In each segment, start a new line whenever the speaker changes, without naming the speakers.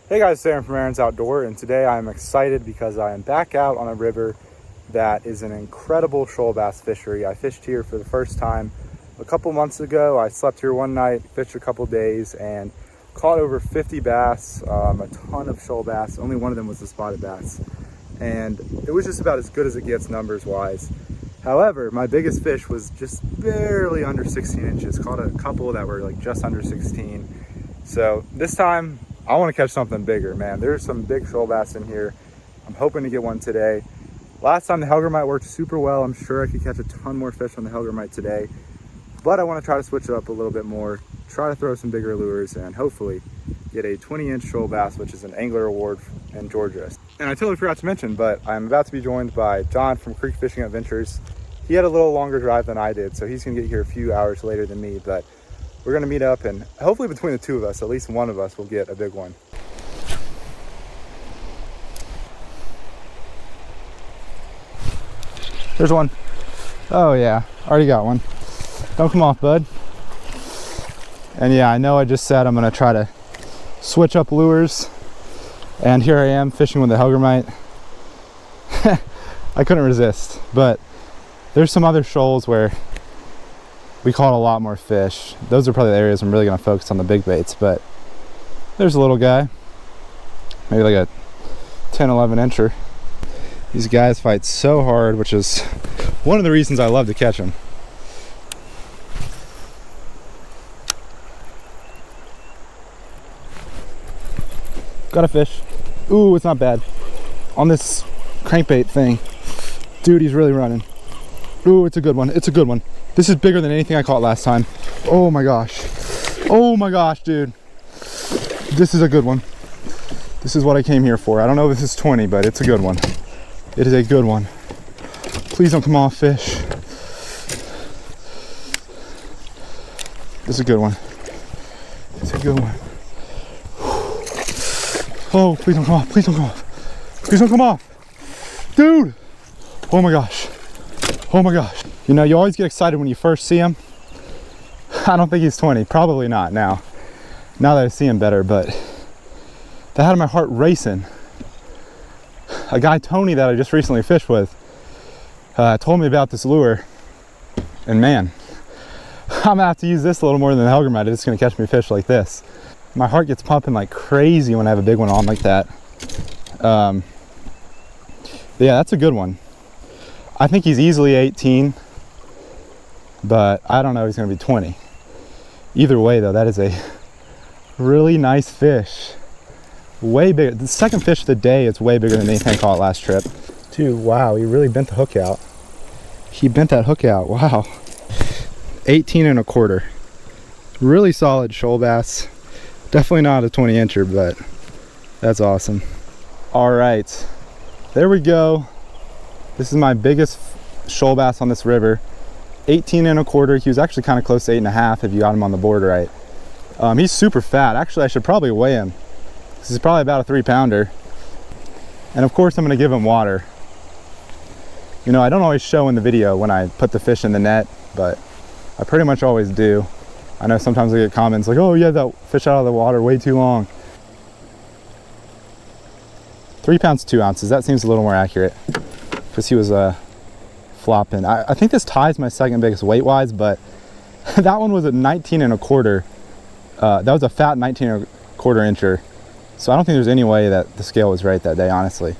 Hey guys, it's Aaron from Aaron's Outdoor, and today I'm excited because I am back out on a river that is an incredible shoal bass fishery. I fished here for the first time a couple months ago. I slept here one night, fished a couple days, and caught over 50 bass, a ton of shoal bass. Only one of them was the spotted bass. And it was just about as good as it gets numbers wise. However, my biggest fish was just barely under 16 inches. Caught a couple that were like just under 16. So this time, I want to catch something bigger, man. There's some big shoal bass in here. I'm hoping to get one today. Last time the Hellgrammite worked super well. I'm sure I could catch a ton more fish on the Hellgrammite today. But I want to try to switch it up a little bit more, try to throw some bigger lures, and hopefully get a 20-inch shoal bass, which is an angler award in Georgia. And I totally forgot to mention, but I'm about to be joined by John from Creek Fishing Adventures. He had a little longer drive than I did, so he's going to get here a few hours later than me, but we're going to meet up, and hopefully between the two of us, at least one of us will get a big one. There's one. Oh yeah, already got one. Don't come off, bud. And yeah, I know I just said I'm going to try to switch up lures, and here I am fishing with the Hellgrammite. I couldn't resist, but there's some other shoals where we caught a lot more fish. Those are probably the areas I'm really going to focus on the big baits, but there's a little guy, maybe like a 10-11 incher. These guys fight so hard, which is one of the reasons I love to catch them. Got a fish. Ooh, it's not bad. On this crankbait thing. Dude, he's really running. Ooh, it's a good one. It's a good one. This is bigger than anything I caught last time. Oh my gosh. Oh my gosh, dude. This is a good one. This is what I came here for. I don't know if this is 20, but it's a good one. It is a good one. Please don't come off, fish. This is a good one. It's a good one. Oh, please don't come off. Please don't come off. Please don't come off. Dude. Oh my gosh. Oh my gosh. You know, you always get excited when you first see him. I don't think he's 20. Probably not now. Now that I see him better, but that had my heart racing. A guy, Tony, that I just recently fished with, told me about this lure. And man, I'm gonna have to use this a little more than the Hellgrammite if it's gonna catch me fish like this. My heart gets pumping like crazy when I have a big one on like that. Yeah, that's a good one. I think he's easily 18, but I don't know, he's gonna be 20. Either way though, that is a really nice fish. Way bigger. The second fish of the day, it's way bigger than anything I caught last trip. Dude, wow, he really bent the hook out. He bent that hook out, wow. 18 1/4. Really solid shoal bass. Definitely not a 20-incher, but that's awesome. All right, there we go. This is my biggest shoal bass on this river. 18 1/4. He was actually kind of close to 8.5 if you got him on the board right. He's super fat. Actually, I should probably weigh him. This is probably about a 3-pounder. And of course, I'm gonna give him water. You know, I don't always show in the video when I put the fish in the net, but I pretty much always do. I know sometimes I get comments like, oh, you had that fish out of the water way too long. 3 pounds, 2 ounces. That seems a little more accurate because he was flopping. I think this ties my second biggest weight-wise, but that one was a 19 1/4. That was a fat 19 1/4 incher. So I don't think there's any way that the scale was right that day, honestly.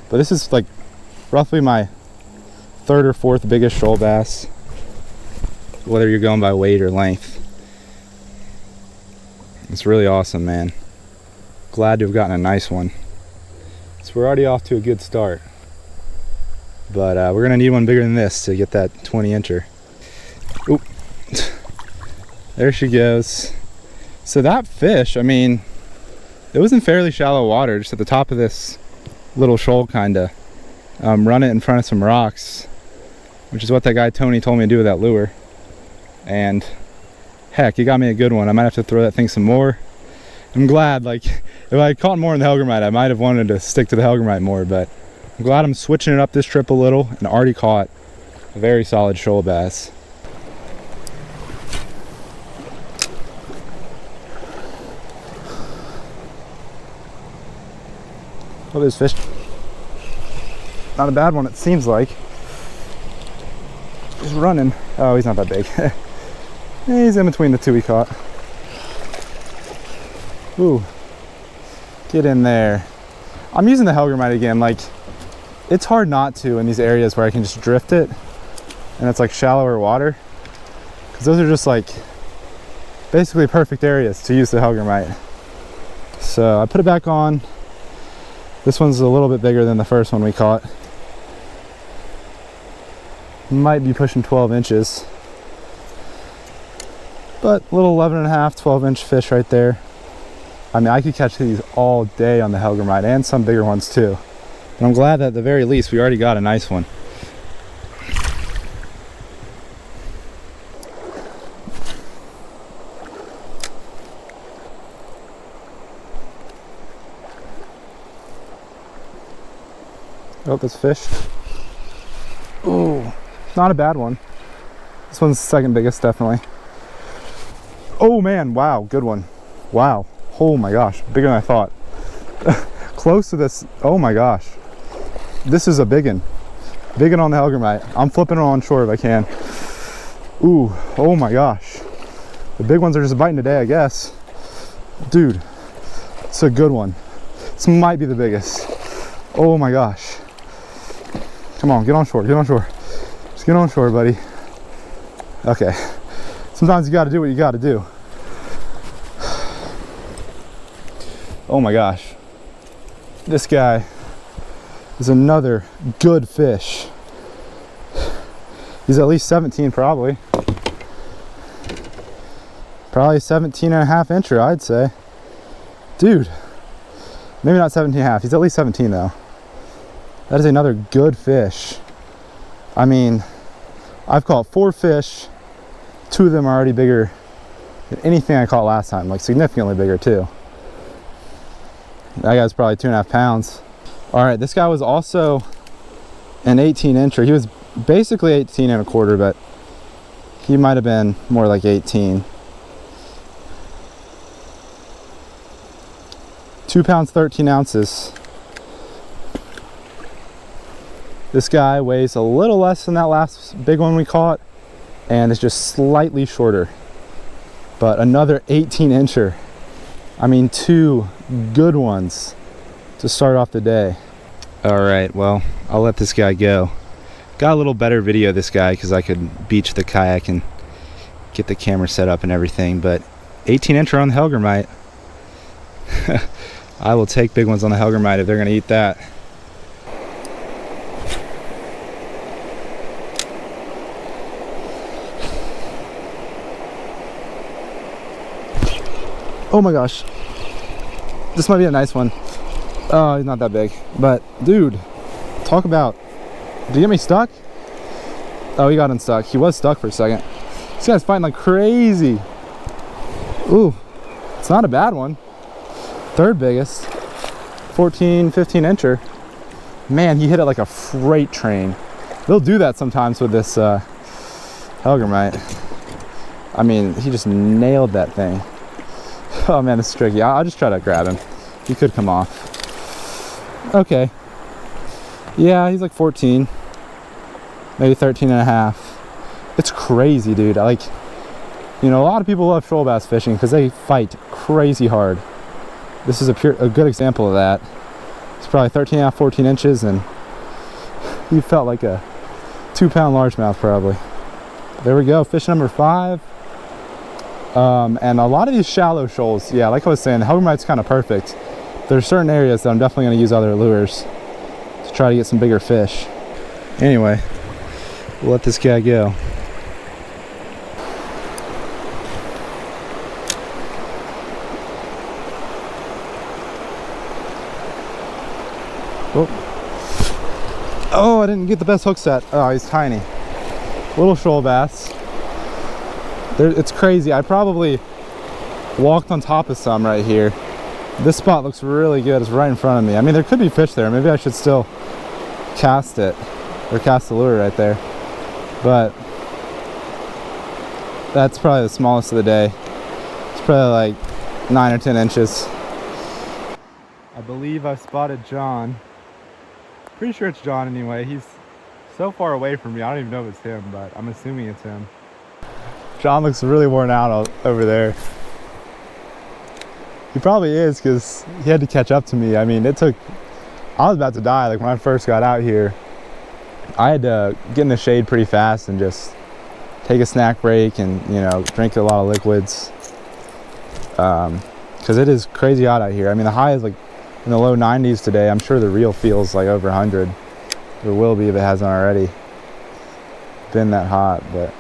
But this is like roughly my third or fourth biggest shoal bass, whether you're going by weight or length. It's really awesome, man. Glad to have gotten a nice one. So we're already off to a good start. But we're gonna need one bigger than this to get that 20-incher. Oop. There she goes. So that fish, I mean, it was in fairly shallow water, just at the top of this little shoal, kinda. Run it in front of some rocks, which is what that guy Tony told me to do with that lure. And heck, he got me a good one. I might have to throw that thing some more. I'm glad, like, if I caught more in the Hellgrammite, I might have wanted to stick to the Hellgrammite more, but I'm glad I'm switching it up this trip a little and already caught a very solid shoal bass. Oh, there's fish. Not a bad one, it seems like. He's running. Oh, he's not that big. He's in between the two we caught. Ooh. Get in there. I'm using the Helgermite again. Like, it's hard not to in these areas where I can just drift it and it's like shallower water, because those are just like basically perfect areas to use the Helgermite. So I put it back on. This one's a little bit bigger than the first one we caught. Might be pushing 12 inches, but a little 11.5, 12-inch fish right there. I mean, I could catch these all day on the Helgermite, and some bigger ones too. But I'm glad that at the very least we already got a nice one. Oh, that's fish. Oh, not a bad one. This one's the second biggest, definitely. Oh man, wow, good one. Wow. Oh my gosh, bigger than I thought. Close to this. Oh my gosh. This is a big one. Big one on the Helgermite. I'm flipping it on shore if I can. Ooh, oh my gosh. The big ones are just biting today, I guess. Dude, it's a good one. This might be the biggest. Oh my gosh. Come on, get on shore, get on shore. Just get on shore, buddy. Okay. Sometimes you gotta do what you gotta do. Oh my gosh. This guy is another good fish. He's at least 17 probably. Probably 17.5 incher, I'd say. Dude, maybe not 17.5. He's at least 17 though. That is another good fish. I mean, I've caught 4 fish. 2 of them are already bigger than anything I caught last time, like significantly bigger too. That guy's probably 2.5 pounds. All right, this guy was also an 18 incher. He was basically 18.25, but he might have been more like 18. 2 pounds, 13 ounces. This guy weighs a little less than that last big one we caught, and is just slightly shorter. But another 18 incher. I mean, 2 good ones to start off the day. All right, well, I'll let this guy go. Got a little better video of this guy because I could beach the kayak and get the camera set up and everything, but 18 incher on the Helgermite. I will take big ones on the Helgermite if they're gonna eat that. Oh my gosh. This might be a nice one. Oh, he's not that big. But, dude, talk about... Did he get me stuck? Oh, he got unstuck. He was stuck for a second. This guy's fighting like crazy. Ooh, it's not a bad one. Third biggest. 14, 15 incher. Man, he hit it like a freight train. They'll do that sometimes with this Helgermite. I mean, he just nailed that thing. Oh man, this is tricky. I'll just try to grab him. He could come off. Okay. Yeah, he's like 14. Maybe 13.5. It's crazy, dude. Like, you know, a lot of people love shoal bass fishing because they fight crazy hard. This is a good example of that. It's probably 13.5, 14 inches, and he felt like a 2-pound largemouth probably. There we go, fish number 5. And a lot of these shallow shoals, yeah, like I was saying, the Helgermite's kind of perfect. There's certain areas that I'm definitely going to use other lures to try to get some bigger fish. Anyway, we'll let this guy go. Oh, I didn't get the best hook set. Oh, he's tiny. Little shoal bass. It's crazy. I probably walked on top of some right here. This spot looks really good. It's right in front of me. I mean, there could be fish there. Maybe I should still cast it or cast the lure right there. But that's probably the smallest of the day. It's probably like 9 or 10 inches. I believe I spotted John. Pretty sure it's John anyway. He's so far away from me, I don't even know if it's him, but I'm assuming it's him. John looks really worn out over there. He probably is, because he had to catch up to me. I mean, I was about to die. Like when I first got out here, I had to get in the shade pretty fast and just take a snack break and, you know, drink a lot of liquids. Because it is crazy hot out here. I mean, the high is like in the low 90s today. I'm sure the real feels like over 100. It will be if it hasn't already been that hot, but.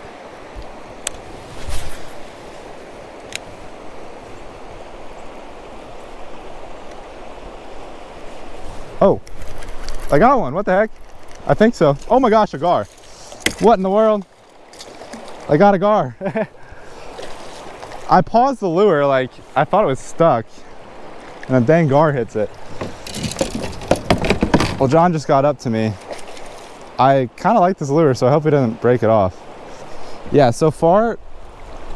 Oh, I got one. What the heck? I think so. Oh my gosh, a gar. What in the world? I got a gar. I paused the lure like I thought it was stuck, and a dang gar hits it. Well, John just got up to me. I kind of like this lure, so I hope he doesn't break it off. Yeah, so far,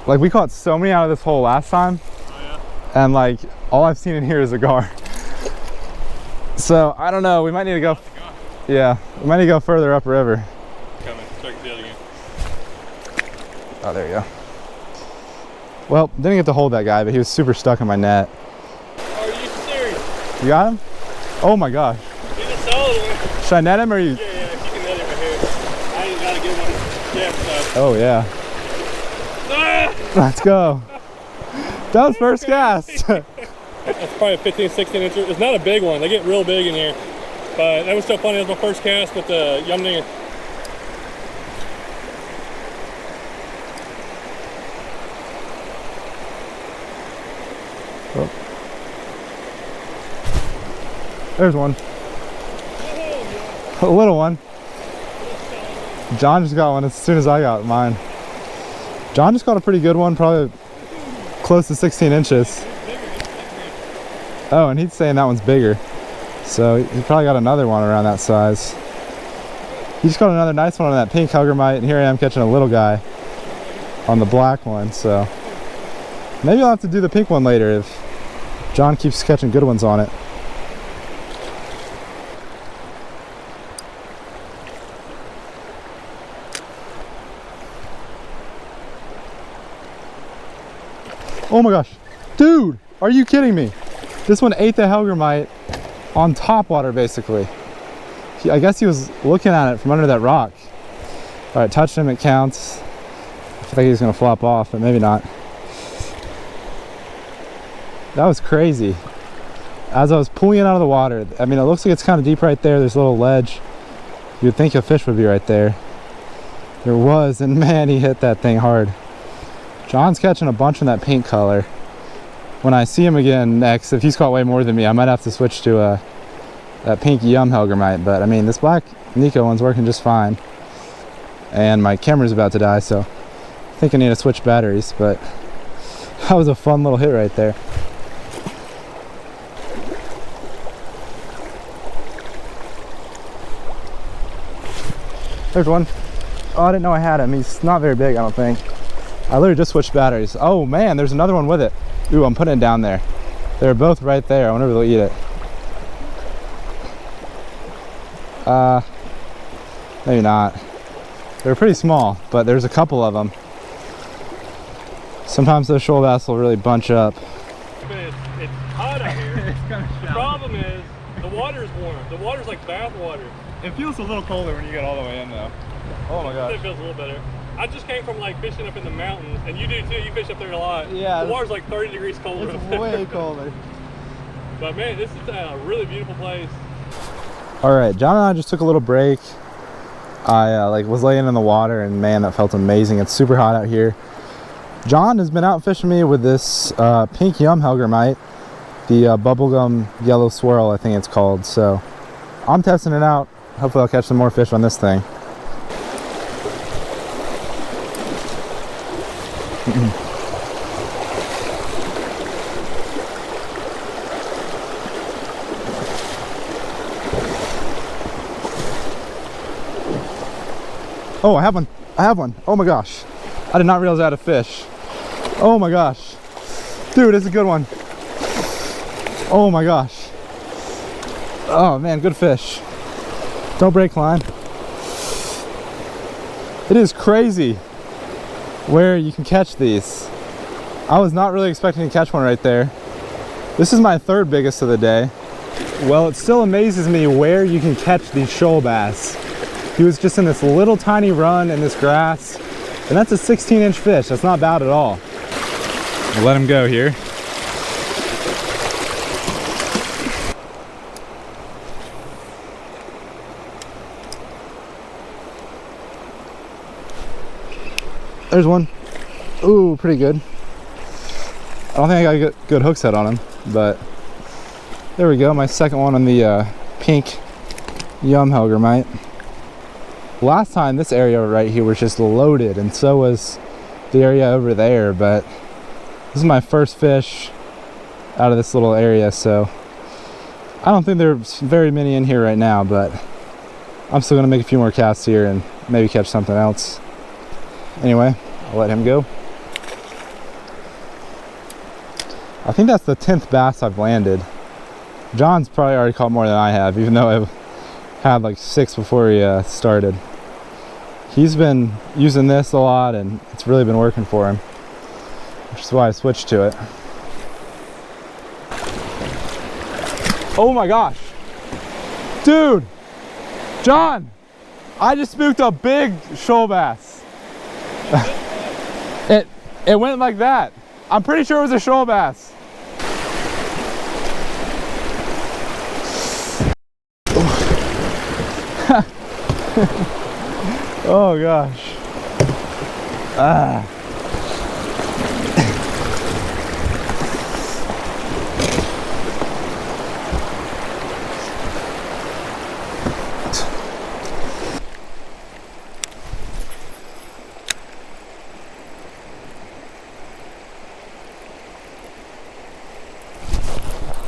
like we caught so many out of this hole last time. Oh, yeah. And like all I've seen in here is a gar. So I don't know, we might need to go. Yeah, we might need to go further upriver.
Coming, check the other again.
Oh, there you go. Well, didn't get to hold that guy, but he was super stuck in my net.
Are you serious?
You got him? Oh my gosh.
He's a solid one.
Should I net him or you?
Yeah, if you can net him right here. I ain't got to get one. Yeah, so.
Oh yeah.
Ah!
Let's go. That was first cast.
That's probably a 15, 16 incher. It's not a big one. They get real big in here. But that was so funny. That was my first cast with the Yum Dinger.
Oh. There's one. A little one. John just got one as soon as I got mine. John just got a pretty good one, probably close to 16 inches. Oh, and he's saying that one's bigger. So he probably got another one around that size. He just got another nice one on that pink huggermite, and here I am catching a little guy on the black one. So maybe I'll have to do the pink one later if John keeps catching good ones on it. Oh my gosh, dude, are you kidding me? This one ate the hellgrammite on top water, basically. I guess he was looking at it from under that rock. All right, touched him, it counts. I feel like he's gonna flop off, but maybe not. That was crazy. As I was pulling it out of the water, I mean, it looks like it's kind of deep right there. There's a little ledge. You'd think a fish would be right there. There was, and man, he hit that thing hard. John's catching a bunch in that pink color. When I see him again next, if he's caught way more than me, I might have to switch to that pink Yum hellgrammite. But I mean, this black Nico one's working just fine. And my camera's about to die, so I think I need to switch batteries. But that was a fun little hit right there. There's one. Oh, I didn't know I had him. He's not very big, I don't think. I literally just switched batteries. Oh man, there's another one with it. Ooh, I'm putting it down there. They're both right there. I wonder if they'll eat it. Maybe not. They're pretty small, but there's a couple of them. Sometimes those shoal bass will really bunch up.
It's hot out here. It's kind of the problem is the water's warm. The water's like bath water.
It feels a little colder when you get all the way in though. Oh my gosh.
It feels a little better. I just came from like fishing up in the mountains, and you do too. You fish up there a lot.
Yeah.
The water's like 30 degrees colder.
It's way colder.
But man, this is a really beautiful place.
All right, John and I just took a little break. I was laying in the water, and man, that felt amazing. It's super hot out here. John has been out fishing me with this pink Yum hellgrammite, the bubblegum yellow swirl, I think it's called. So I'm testing it out. Hopefully I'll catch some more fish on this thing. Oh, I have one. I have one. Oh my gosh. I did not realize I had a fish. Oh my gosh. Dude, it's a good one. Oh my gosh. Oh man, good fish. Don't break line. It is crazy where you can catch these. I was not really expecting to catch one right there. This is my third biggest of the day. Well, it still amazes me where you can catch these shoal bass. He was just in this little tiny run in this grass, and that's a 16-inch fish. That's not bad at all. I'll let him go here. There's one. Ooh, pretty good. I don't think I got a good hook set on him, but there we go. My second one on the pink Helgermite. Last time this area right here was just loaded, and so was the area over there, but this is my first fish out of this little area, so I don't think there's very many in here right now, but I'm still gonna make a few more casts here and maybe catch something else. Anyway, I'll let him go. I think that's the 10th bass I've landed. John's probably already caught more than I have, even though I've had like 6 before he started. He's been using this a lot and it's really been working for him, which is why I switched to it. Oh my gosh. Dude, John, I just spooked a big shoal bass. It went like that. I'm pretty sure it was a shoal bass. Oh gosh.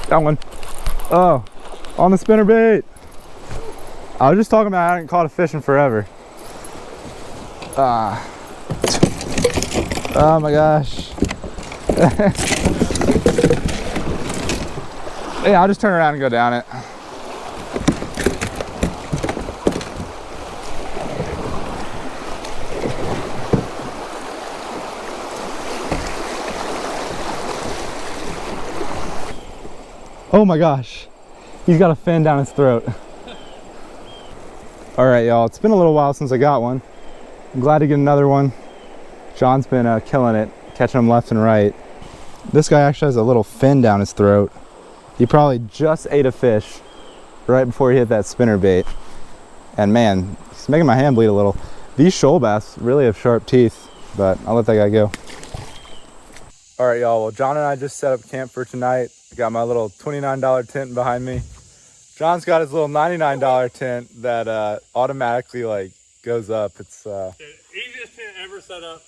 Got one. Oh, on the spinnerbait. I was just talking about I hadn't caught a fish in forever. Oh my gosh. Yeah, I'll just turn around and go down it. Oh my gosh, he's got a fin down his throat. All right, y'all, it's been a little while since I got one. I'm glad to get another one. John's been killing it, catching them left and right. This guy actually has a little fin down his throat. He probably just ate a fish right before he hit that spinnerbait. And man, he's making my hand bleed a little. These shoal bass really have sharp teeth, but I'll let that guy go. All right, y'all, well, John and I just set up camp for tonight. I got my little $29 tent behind me. John's got his little $99 tent that automatically like goes up. It's the
easiest tent ever set up,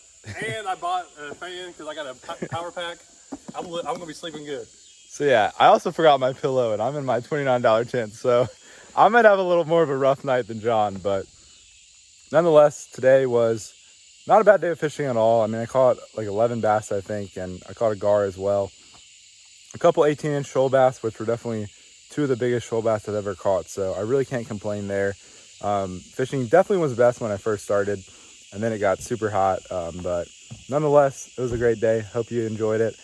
and I bought a fan because I got a power pack. I'm gonna be sleeping good.
So yeah, I also forgot my pillow, and I'm in my $29 tent, so I might have a little more of a rough night than John, but nonetheless, today was not a bad day of fishing at all. I mean, I caught like 11 bass, I think, and I caught a gar as well. A couple 18-inch shoal bass, which were definitely 2 of the biggest shoal bass I've ever caught, so I really can't complain there. Fishing definitely was best when I first started, and then it got super hot, but nonetheless, it was a great day. Hope you enjoyed it.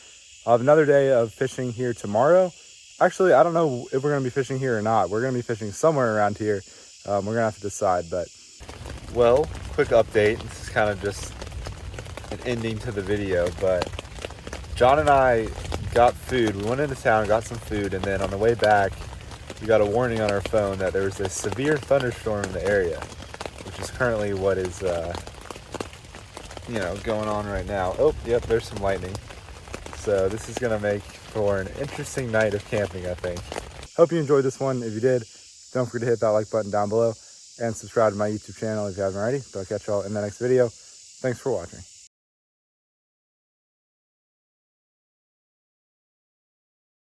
I'll have another day of fishing here tomorrow. Actually, I don't know if we're going to be fishing here or not. We're going to be fishing somewhere around here. We're going to have to decide, but... Well, quick update. This is kind of just an ending to the video, but John and I got food. We went into town, got some food, and then on the way back, we got a warning on our phone that there was a severe thunderstorm in the area, which is currently what is, going on right now. Oh, yep, there's some lightning. So this is going to make for an interesting night of camping, I think. Hope you enjoyed this one. If you did, don't forget to hit that like button down below and subscribe to my YouTube channel if you haven't already. But I'll catch y'all in the next video. Thanks for watching.